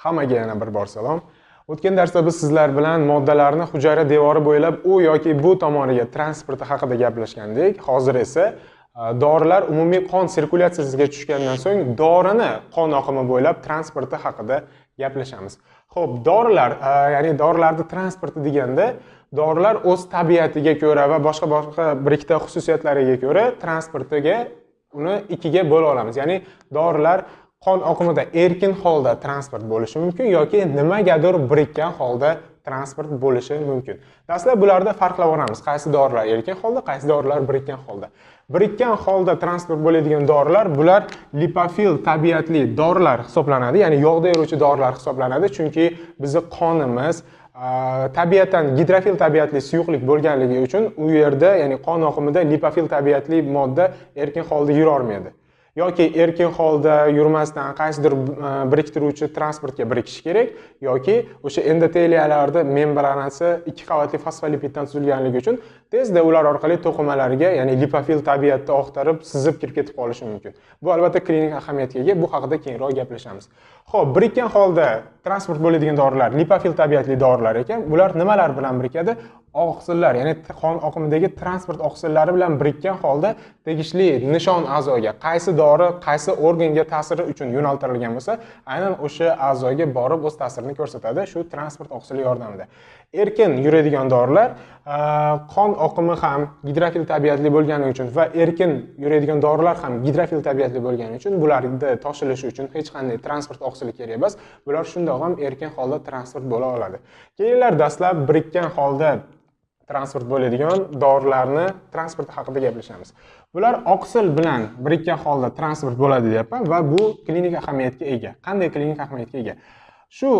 Hammaga yana bir bor salom. O'tgan darsda biz sizlar bilan moddalarni hujayra devori bo'ylab u yoki bu tomoniga transporti haqida gaplashgandik. Hozir esa dorilar umumiy qon sirkulyatsiyasiga tushgandan so'ng dorini qon oqimi bo'ylab transporti haqida gaplashamiz. Xo'p, dorilar, ya'ni dorilarni transporti deganda dorilar o'z tabiatiga ko'ra va boshqa bir ikkita xususiyatlariga ko'ra transportiga uni ikkiga bo'la olamiz. Ya'ni dorilar qon oqimida erkin holda transport bo'lishi mumkin yoki nimagadir birikkan holda transport bo'lishi mumkin. Dastlab bularda farqlab olamiz. Qaysi dorilar erkin holda, qaysi dorilar birikkan holda. Birikkan holda transport bo'ladigan dorilar bular lipofil tabiatli dorilar hisoblanadi, ya'ni yog'da eruvchi dorilar hisoblanadi, chunki bizning qonimiz tabiatan gidrofil tabiatli suyuqlik bo'lganligi uchun u yerda, ya'ni qon oqimida lipofil tabiatli modda erkin holda yura olmaydi. Yoki erkin holda yurmasdan qaysidir biriktiruvchi transportga birikishi kerak yoki o'sha endoteliyalarda membranasi ikki qavatli fosfolipiddan tuzilganligi uchun tezda ular orqali to'qimalarga, ya'ni lipofil tabiatda oqtarib, sizib kirib ketib qolishi mumkin. Bu albatta klinik ahamiyatga ega, bu haqida keyinroq gaplashamiz. Xo'p, birikkan holda transport bo'ladigan dorilar lipofil tabiatli dorilar ekan. Bular nimalar bilan birikadi? Oqsillar, ya'ni qon oqimidagi transport oqsillari bilan birikkan holda tegishli nishon a'zoga qaysi dori qaysi organga ta'siri uchun yo'naltirilgan bo'lsa, aynan o'sha a'zoga borib o'z ta'sirini ko'rsatadi shu transport oqsili yordamida. Erkin yuradigan dorilar qon oqimi ham gidrofil tabiatli bo'lgani uchun va erkin yuradigan dorilar ham gidrofil tabiatli bo'lgani uchun bularni toshilishi uchun hech qanday transport oqsili kerak emas. Bular shundoq ham erkin holda transport bo'la oladi. Keyinlar dastlab birikkan holda transport bo'ladigan dorilarni transporti haqida gaplashamiz. Bular oqsil bilan birikkan holda transport bo'ladi deyapman va bu klinik ahamiyatga ega. Qanday klinik ahamiyatga ega? Shu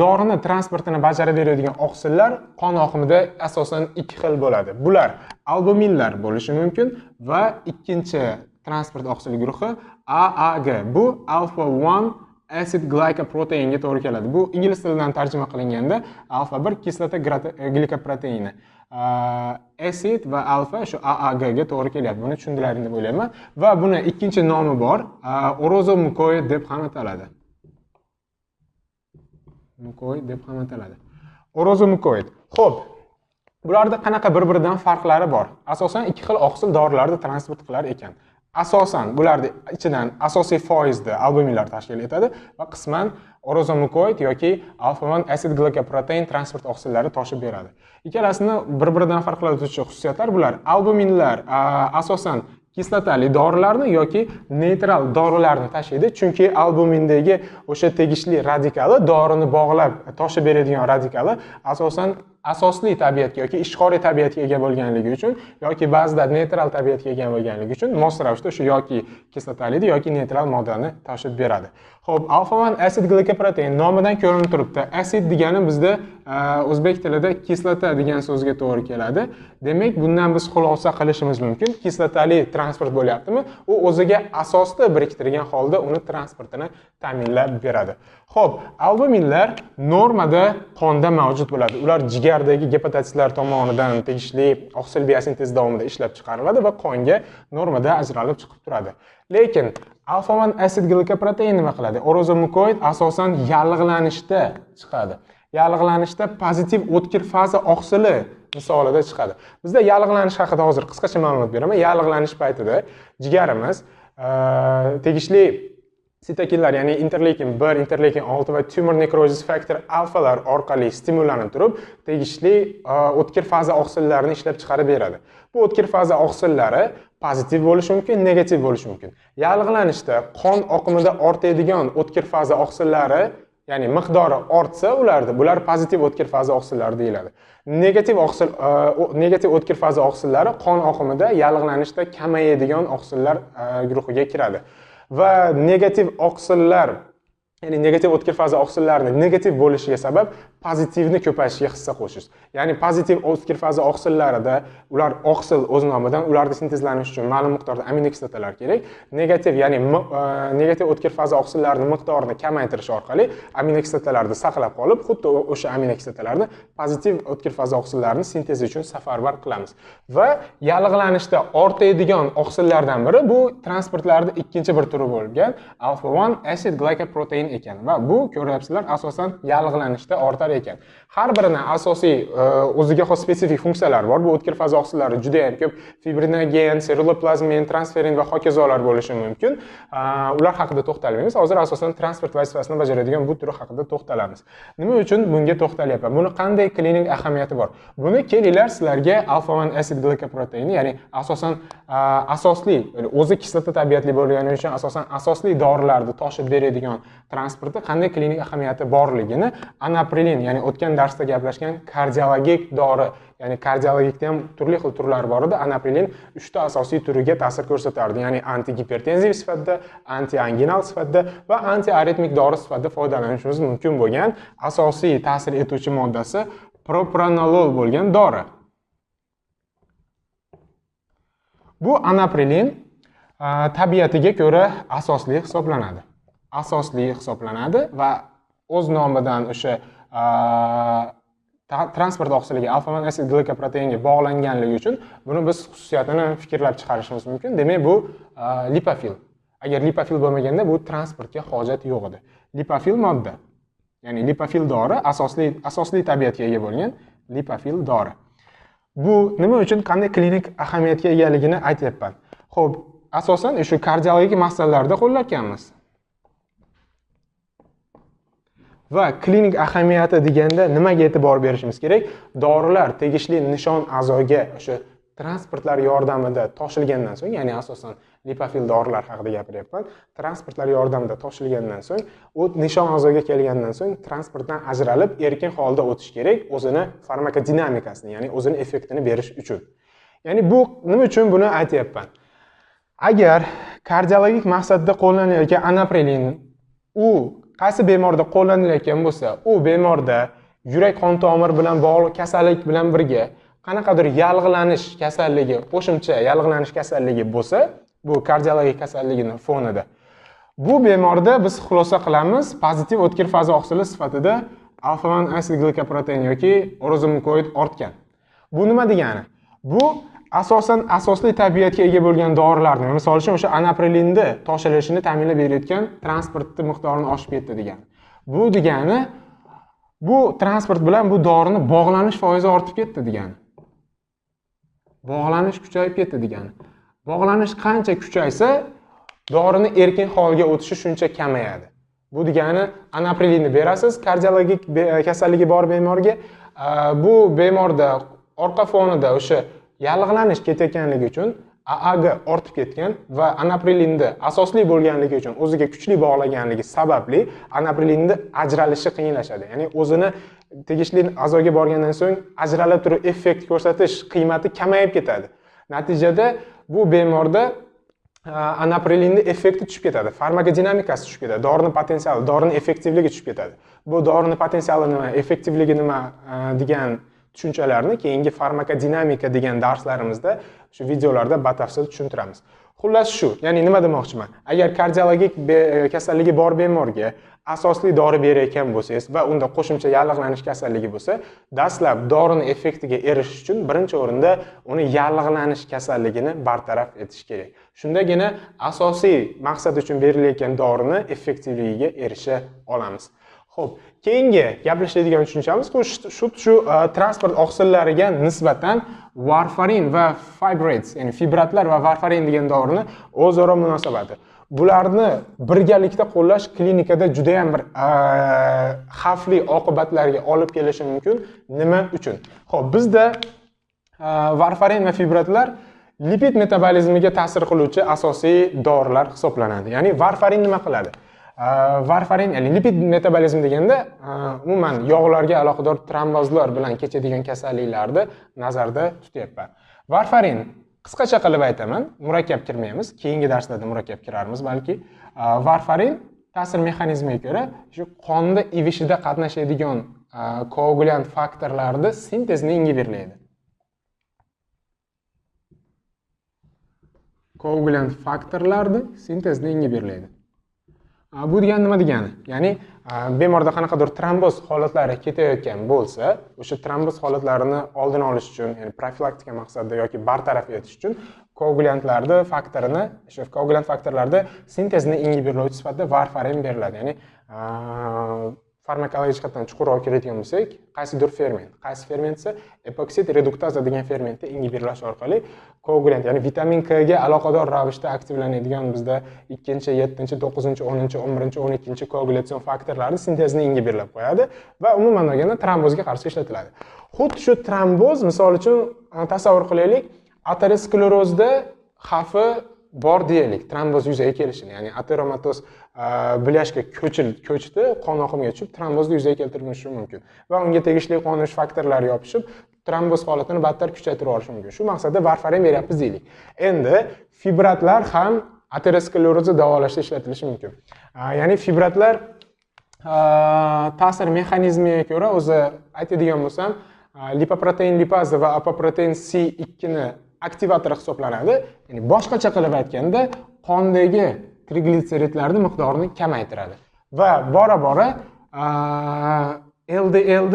dorini transportini bajarib beradigan oqsillar qon oqimida asosan ikki xil bo'ladi. Bular albuminlar bo'lishi mumkin va ikkinchi transport oqsil guruhi AAG. Bu alpha 1 acid glycoproteinga to'g'ri keladi. Bu ingliz tilidan tarjima qilinganda alfa 1 kislota glikoproteini. Acid va alfa shu AAG ga to'g'ri kelyapti. Buni tushundilaring deb o'ylayman. Va buni ikkinchi nomi bor, orozomukoid deb ham ataladi. Mukoid deb ham ataladi. Orozomukoid. Xo'p, bularda qanaqa bir-biridan farqlari bor? Asosan ikki xil oqsil dorilarni transport qilar ekan. Asosan bularning ichidan asosiy foizni albuminlar tashkil etadi va qisman orozomukoid yoki alfa 1 acid glycoprotein transport oqsillari toshib beradi. Ikkalasini bir-biridan farqlovchi xususiyatlar bular. Albuminlar asosan kislotali dorilarni yoki neytral dorilarni tashiydi, chunki albumindagi o'sha tegishli radikali dorini bog'lab toshib beradigan radikali asosan asosli tabiatga yoki ishqoriy tabiatga ega bo'lganligi uchun yoki ba'zida neytral tabiatga ega bo'lganligi uchun mos ravishda shu yoki kislotali yoki neytral moddani toshib beradi. Xo'p, alfa 1 acid glycoprotein nomidan ko'rinib turibdi. Acid degani bizda o'zbek tilida kislota degan so'zga to'g'ri keladi. Demak, bundan biz xulosa qilishimiz mumkin. Kislotali transport bo'lyaptimi? U o'ziga asosni biriktirgan holda uni transportini ta'minlab beradi. Xo'p, albuminlar normada qonda mavjud bo'ladi. Ular jigardagi gepatatitlar tomonidan tegishli oqsil biosintez davomida ishlab chiqariladi va qonga normada ajralib chiqib turadi. Lekin alfa 1 acid glycoprotein nima qiladi? Orozomukoid asosan yallig'lanishda chiqadi. Yallig'lanishda pozitiv o'tkir faza oqsili misolida chiqadi. Bizda yallig'lanish haqida hozir qisqacha ma'lumot beraman. Yallig'lanish paytida jigarimiz tegishli sitokinlar, ya'ni interleykin 1, interleykin 6 va tumor necrosis factor alfalar orqali stimullanib turib, tegishli o'tkir faza oqsillarini ishlab chiqarib beradi. Bu o'tkir faza oqsillari pozitiv bo'lishi mumkin, negativ bo'lishi mumkin. Yallig'lanishda qon oqimida ortadigan o'tkir faza oqsillari, ya'ni miqdori ortsa bular pozitiv o'tkir faza oqsillari deyiladi. Negativ o'tkir faza oqsillari qon oqimida yallig'lanishda kamayadigan oqsillar guruhiga kiradi. Va negativ oqsillar, ya'ni negativ o'tkir faza oqsillarini negativ bo'lishiga sabab pozitivni ko'payishiga hissa qo'shish. Ya'ni pozitiv o'tkir faza oqsillarida ular oqsil o'z nomidan ularni sintezlanishi uchun ma'lum miqdorda aminokislotalar kerak. Negativ, ya'ni negativ o'tkir faza oqsillarining miqdorini kamaytirish orqali aminokislotalarni saqlab qolib, xuddi o'sha aminokislotalarni pozitiv o'tkir faza oqsillarini sintezi uchun safarbar qilamiz. Va yallig'lanishda ortadigan oqsillardan biri bu transportlarning ikkinchi bir turi bo'lgan alfa 1 acid glycoprotein ekan va bu ko'ryapsizlar asosan yallig'lanishda ortar ekan. Har birini asosiy o'ziga xos spesifik funksiyalari bor. Bu o'tkir faza oqsillari juda ham ko'p: fibrinogen, seruloplasmin, transferin va hokazolar bo'lishi mumkin. Ular haqida to'xtalmaymiz. Hozir asosan transport vazifasini bajaradigan bu turi haqida to'xtalamiz. Nima uchun bunga to'xtalyapman? Buni qanday klinik ahamiyati bor? Buni kelinglar sizlarga alfa-1 acid glycoproteini, ya'ni asosan asosli, o'zi kislota tabiatli bo'lgani uchun asosan asosli dorilarni toshib beradigan transportda qanday klinik ahamiyati borligini anaprilin, ya'ni o'tgan darsda gaplashgan kardiologik dori, ya'ni kardiologikda ham turli xil turlar bor edi. Anaprilin 3 ta asosiy turiga ta'sir ko'rsatardi, ya'ni antigipertenziv sifatida, antianginal sifatida va antiaritmik dori sifatida foydalanishimiz mumkin bo'lgan asosiy ta'sir etuvchi moddasi propranolol bo'lgan dori. Bu anaprilin tabiatiga ko'ra asosli hisoblanadi. Asosli hisoblanadi va o'z nomidan o'sha transport oqsilligi alfa-1 acid glycoproteinga bog'langanligi uchun buni biz xususiyatini fikrlab chiqarishimiz mumkin. Demak, bu lipofil. Agar lipofil bo'lmaganda bu transportga hojat yo'q edi. Lipofil modda, ya'ni lipofil dori asosli tabiatga ega bo'lgan lipofil dori. Bu nima uchun, qanday klinik ahamiyatga egaligini aytyapman. Xo'p, asosan shu kardiologik maqsadlarda qo'llanganmiz. Va klinik ahamiyati deganda nimaga e'tibor berishimiz kerak? Dorilar tegishli nishon a'zoga o'sha transportlar yordamida toshilgandan so'ng, ya'ni asosan lipofil dorilar haqida gapiryapman. Transportlar yordamida toshilgandan so'ng, u nishon a'zoga kelgandan so'ng transportdan ajralib erkin holda o'tish kerak, o'zini farmakodinamikasini, ya'ni o'zini effektini berish uchun. Ya'ni bu nima uchun buni aytyapman? Agar kardiologik maqsadda qo'llanilayotgan anaprilin u qaysi bemorda qo'llanilayotgan bo'lsa, u bemorda yurak qon tomir bilan bog'liq kasallik bilan birga qanaqadir yallig'lanish kasalligi, qo'shimcha yallig'lanish kasalligi bo'lsa, bu kardiologik kasalligini fonida, bu bemorda biz xulosa qilamiz pozitiv o'tkir faza oqsili sifatida alfa-1 acid glycoprotein yoki orozomukoid ortgan. Bu nima degani? Bu asosan asosli tabiatga ega bo'lgan dorilarni, misol uchun o'sha anaprilinni toshilishini ta'minlab berayotgan transportni miqdorini oshib ketdi degani. Bu degani, bu transport bilan bu dorini bog'lanish foizi ortib ketdi degani. Bog'lanish kuchayib ketdi degani. Bog'lanish qancha kuchaysa, dorini erkin holga o'tishi shuncha kamayadi. Bu degani, anaprilinni berasiz kardiologik kasalligi bor bemorga, bu bemorda orqa fonida o'sha yallig'lanish ketayotganligi uchun AAG ortib ketgan va anaprilinni asosli bo'lganligi uchun o'ziga kuchli bog'laganligi sababli anaprilinni ajralishi qiyinlashadi. Ya'ni o'zini tegishli a'zoga borgandan so'ng ajralib turib effekt ko'rsatish qiymati kamayib ketadi. Natijada bu bemorda anaprilinni effekti tushib ketadi, farmakodinamikasi tushib ketadi, dorini potensiali, dorini effektivligi tushib ketadi. Bu dorini potensiali nima, effektivligi nima degan tushunchalarni keyingi farmakodinamika degan darslarimizda, shu videolarda batafsil tushuntiramiz. Xullas shu, ya'ni nima demoqchiman? Agar kardiologik kasalligi bor bemorga asosli dori berayotgan bo'lsangiz va unda qo'shimcha yallig'lanish kasalligi bo'lsa, dastlab dorini effektiga erishish uchun birinchi o'rinda uni yallig'lanish kasalligini bartaraf etish kerak. Shundagina asosiy maqsad uchun berilayotgan dorini effektivligiga erisha olamiz. Xo'p, keyingi gaplashadigan tushunchamiz shu transport oqsillariga nisbatan varfarin va fibrates, ya'ni fibratlar va varfarin degan dorini o'zaro munosabati. Bularni birgalikda qo'llash klinikada juda ham bir xavfli oqibatlarga olib kelishi mumkin. Nima uchun? Xo'p, bizda varfarin va fibratlar lipid metabolizmiga ta'sir qiluvchi asosiy dorilar hisoblanadi. Ya'ni varfarin nima qiladi? Varfarin, ya'ni lipid metabolizm deganda umuman yog'larga aloqador trombozlar bilan kechadigan kasalliklarni nazarda tutyapman. Varfarin qisqacha qilib aytaman, murakkab kirmaymiz, keyingi darslarda murakkab kirarmiz balki. Varfarin ta'sir mexanizmiga ko'ra shu qonda ivishida qatnashadigan koagulyant faktorlarni sintezini ingiberlaydi. Koagulyant faktorlarni sintezini ingiberlaydi. Bu degani nima degani? Ya'ni bemorda qanaqadir tromboz holatlari ketayotgan bo'lsa, o'sha tromboz holatlarini oldini olish uchun, ya'ni profilaktika maqsadida yoki bartaraf etish uchun koagulyantlarni faktorini, o'sha koagulyant faktorlarda sintezini ingiberlovchi sifatida varfarin beriladi. Ya'ni farmakologik jihatdan chuqurroq kiradigan bo'lsak, qaysidir ferment. Qaysi ferment esa epoksid reduktaza degan fermentni ingiberlash orqali koagulant, ya'ni vitamin K ga aloqador ravishda aktivlanadigan bizda 2-chi, 7-chi, 9-chi, 10-chi, 11-chi, 12-chi koagulyatsion faktorlarning sintezini ingiberlab qo'yadi va umuman olganda trombozga qarshi ishlatiladi. Xuddi shu tromboz, misol uchun tasavvur qilaylik, aterosklerozda xavfi bor deylik, tromboz yuzaga kelishini, ya'ni ateromatoz blyashka ko'chdi, qon oqimiga tushib, trombozni yuzaga keltirishi mumkin va unga tegishli qonish faktorlari yopishib, tromboz holatini battar kuchaytirib olishi mumkin. Shu maqsadda varfarin beryapmiz deylik. Endi fibratlar ham aterosklerozni davolashda ishlatilishi mumkin. Ya'ni fibratlar ta'sir mexanizmiga ko'ra o'zi aytadigan bo'lsam, lipoprotein lipaza va apoprotein C2 ni aktivatori hisoblanadi. Ya'ni boshqacha qilib aytganda, qondagi triglitseridlarning miqdorini kamaytiradi va bora-bora LDL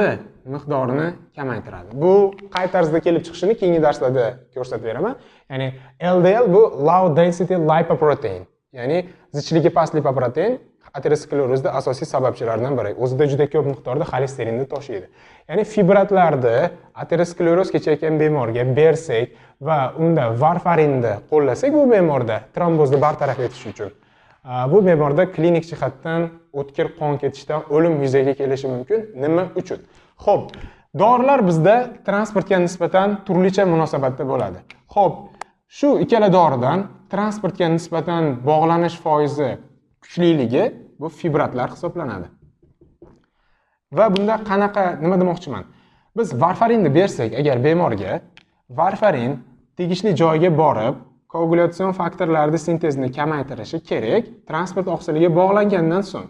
miqdorini kamaytiradi. Bu qay tarzda kelib chiqishini keyingi darslarda ko'rsatib beraman. Ya'ni LDL bu low density lipoprotein, ya'ni zichligi past lipoprotein aterosklerozda asosiy sababchilardan biri. O'zida juda ko'p miqdorda xolesterinni tashiydi. Ya'ni fibratlarni ateroskleroz kechayotgan bemorga bersak va unda varfarinni qo'llasak, bu bemorda trombozni bartaraf etish uchun, bu bemorda klinik jihatdan o'tkir qon ketishdan o'lim yuzaga kelishi mumkin. Nima uchun? Xo'p, dorilar bizda transportga nisbatan turlicha munosabatda bo'ladi. Xo'p, shu ikkala doridan transportga nisbatan bog'lanish foizi kuchliligi bu fibratlar hisoblanadi. Va bunda nima demoqchiman? Biz varfarinni bersak, agar bemorga varfarin tegishli joyga borib, koagulyatsion faktorlarning sintezini kamaytirishi kerak, transport oqsiliga bog'langandan so'ng.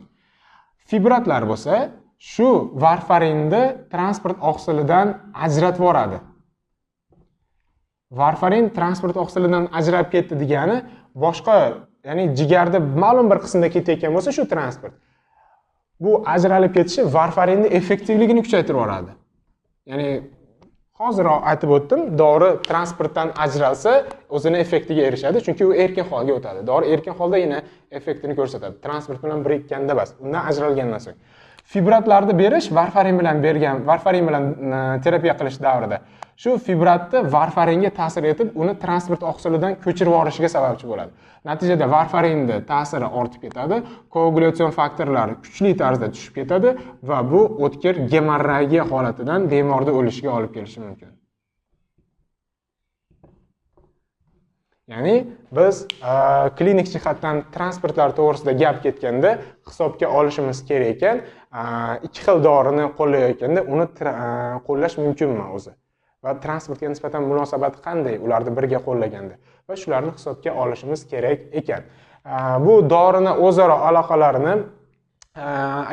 Fibratlar bo'lsa, shu varfarinni transport oqsilidan ajratib yuboradi. Varfarin transport oqsilidan ajrab ketdi degani, boshqa, ya'ni jigarda ma'lum bir qismda ketayotgan bo'lsa shu transport, bu ajralib ketishi varfarinning effektivligini kuchaytirib yuboradi. Ya'ni hozir aytib o'tdim, dori transportdan ajralsa o'zini effektiga erishadi, chunki u erkin holga o'tadi. Dori erkin holda yana effektini ko'rsatadi. Transport bilan birikganda bas, undan ajralgandan so'ng. Fibratlarni berish varfarin bilan terapiya qilish davrida shu fibratni varfaringa ta'sir etib, uni transport oqsilidan ko'chirib yuborishiga sababchi bo'ladi. Natijada varfarinning ta'siri ortib ketadi, koagulyatsion faktorlar kuchli tarzda tushib ketadi va bu o'tkir gemorragiya holatidan bemorning o'lishiga olib kelishi mumkin. Ya'ni biz klinik jihatdan transportlar to'g'risida gap ketganda hisobga olishimiz kerak ekan, ikki xil dorini qo'llayotganda uni qo'llash mumkinmi o'zi? Va transportga nisbatan munosabati qanday ularni birga qo'llaganda? Va shularni hisobga olishimiz kerak ekan. Bu dorini o'zaro aloqalarini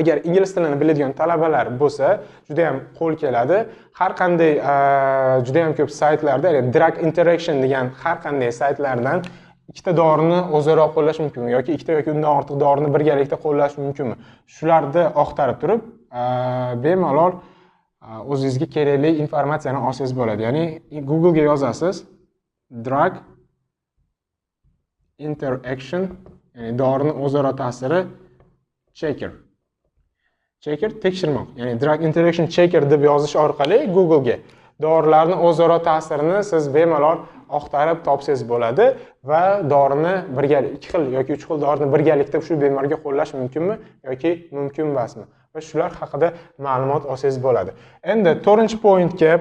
agar ingliz tilini biladigan talabalar bo'lsa, juda ham qo'l keladi. Har qanday juda ham ko'p saytlarda, ya'ni drug interaction degan har qanday saytlardan ikkita dorini o'zaro qo'llash mumkinmi yoki ikkita yoki undan ortiq dorini birgalikda qo'llash mumkinmi? Shularni oqtarib turib, bemalol o'zingizga kerakli informatsiyani olsangiz bo'ladi. Ya'ni Google ga yozasiz drug interaction, ya'ni dorini o'zaro ta'siri checker tekshirmoq. Ya'ni drug interaction checker deb yozish orqali Google ga dorilarning o'zaro ta'sirini siz bemalol oqtarib topsangiz bo'ladi va dorini birgalikda ikki xil yoki uch xil dorini birgalikda shu bemorga qo'llash mumkinmi yoki mumkin emasmi? Va shular haqida ma'lumot olsangiz bo'ladi. Endi 4-pointga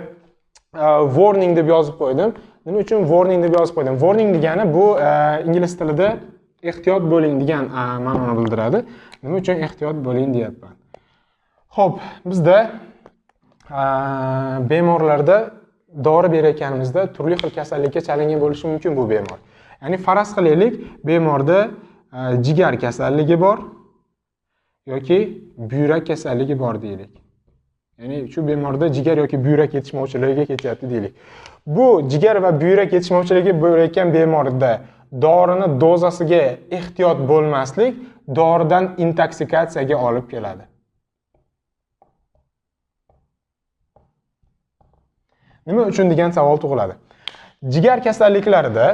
warning deb yozib qo'ydim. Nima uchun warning deb yozib qo'ydim? Warning degani bu ingliz tilida ehtiyot bo'ling degan ma'noni bildiradi. Nima uchun ehtiyot bo'ling deyapman? Xo'p, bizda bemorlarda dori berayotganimizda turli xil kasallikka chalingan bo'lishi mumkin bu bemor. Ya'ni faraz qilaylik, bemorda jigar kasalligi bor yoki buyrak kasalligi bor deylik. Ya'ni shu bemorda jigar yoki buyrak yetishmovchiligiga ketyapti deylik. Bu jigar va buyrak yetishmovchiligi bo'layotgan bemorda dorini dozasiga ehtiyot bo'lmaslik doridan intoksikatsiyaga olib keladi. Nima uchun degan savol tug'iladi. Jigar kasalliklarida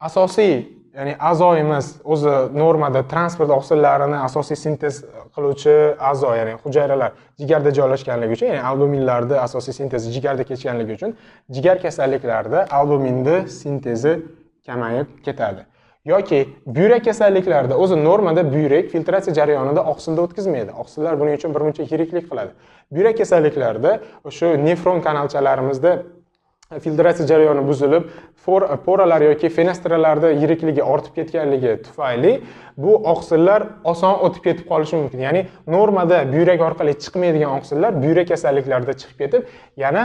asosiy ya'ni a'zoyimiz o'zi normada transport oqsillarini asosiy sintez qiluvchi a'zo, ya'ni hujayralar jigarda joylashganligi uchun, ya'ni albuminlarni asosiy sintezi jigarda kechganligi uchun jigar kasalliklarida albuminni sintezi kamayib ketadi. Yoki buyrak kasalliklarida o'zi normada buyrak filtratsiya jarayonida oqsilni o'tkazmaydi. Oqsillar buning uchun birmuncha yiriklik qiladi. Buyrak kasalliklarida o'sha nefron kanalchalarimizda filtratsiya jarayoni buzilib, poralar yoki fenestralarda yirikligi ortib ketganligi tufayli bu oqsillar oson o'tib ketib qolishi mumkin. Ya'ni normada buyrak orqali chiqmaydigan oqsillar buyrak kasalliklarida chiqib ketib, yana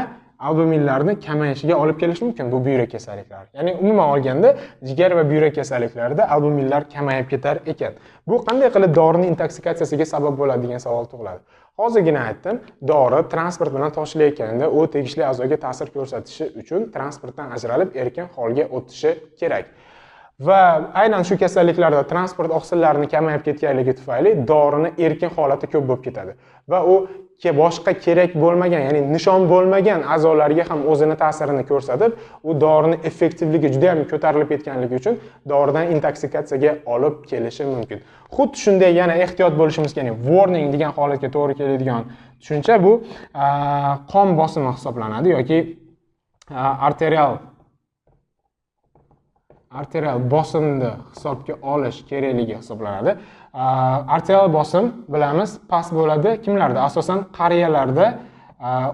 albuminlarni kamayishiga olib kelishi mumkin bu buyrak kasalliklari. Ya'ni umuman olganda jigar va buyrak kasalliklarida albuminlar kamayib ketar ekan. Bu qanday qilib dorining intoksikatsiyasiga sabab bo'ladi degan savol tug'iladi. Hozirgina aytdim, dori transport bilan toshilayotganda u tegishli a'zoga ta'sir ko'rsatishi uchun transportdan ajralib erkin holga o'tishi kerak. Va aynan shu kasalliklarda transport oqsillarini kamayib ketganligi tufayli dorini erkin holati ko'p bo'lib ketadi va u boshqa kerak bo'lmagan, ya'ni nishon bo'lmagan a'zolarga ham o'zini ta'sirini ko'rsatib, u dorini effektivligi juda ham ko'tarilib ketganligi uchun doridan intoksikatsiyaga olib kelishi mumkin. Xuddi shunday yana ehtiyot bo'lishimiz kerak. Warning degan holatga to'g'ri keladigan tushuncha bu qon bosimi hisoblanadi yoki arterial bosimni hisobga olish kerakligi hisoblanadi. Arterial bosim bilamiz past bo'ladi kimlarda? Asosan qariyalarda,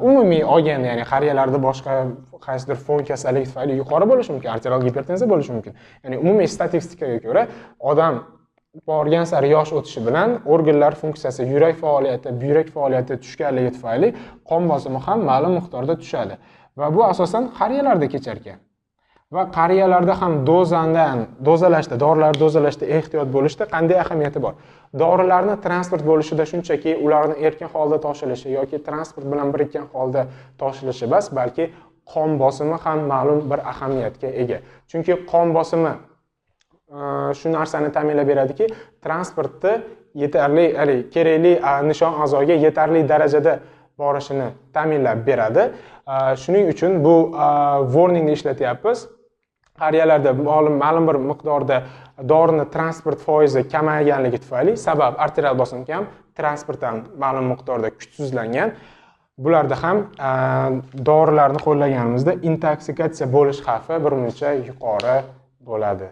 umumiy olganda, ya'ni qariyalarda boshqa qaysidir fon kasalligi tufayli yuqori bo'lishi mumkin, arterial gipertenziya bo'lishi mumkin. Ya'ni umumiy statistikaga ko'ra odam borgan sari yosh o'tishi bilan organlar funksiyasi, yurak faoliyati, buyrak faoliyati tushganligi tufayli qon bosimi ham ma'lum miqdorda tushadi. Va bu asosan qariyalarda kechar ekan. Va qariyalarda ham dorilar dozalashda ehtiyot bo'lishda qanday ahamiyati bor? Dorilarni transport bo'lishida shunchaki ularni erkin holda toshilishi yoki transport bilan birikkan holda toshilishi emas, balki qon bosimi ham ma'lum bir ahamiyatga ega. Chunki qon bosimi shu narsani ta'minlab beradiki, transportni yetarli, kerakli nishon a'zoga yetarli darajada borishini ta'minlab beradi. Shuning uchun bu warningni ishlatyapmiz. Qariyalarda ma'lum bir miqdorda dorini transport foizi kamayganligi tufayli, sabab arterial bosim kam, transportdan ma'lum miqdorda kuchsizlangan. Bularda ham dorilarni qo'llaganimizda intoksikatsiya bo'lish xavfi birmuncha yuqori bo'ladi.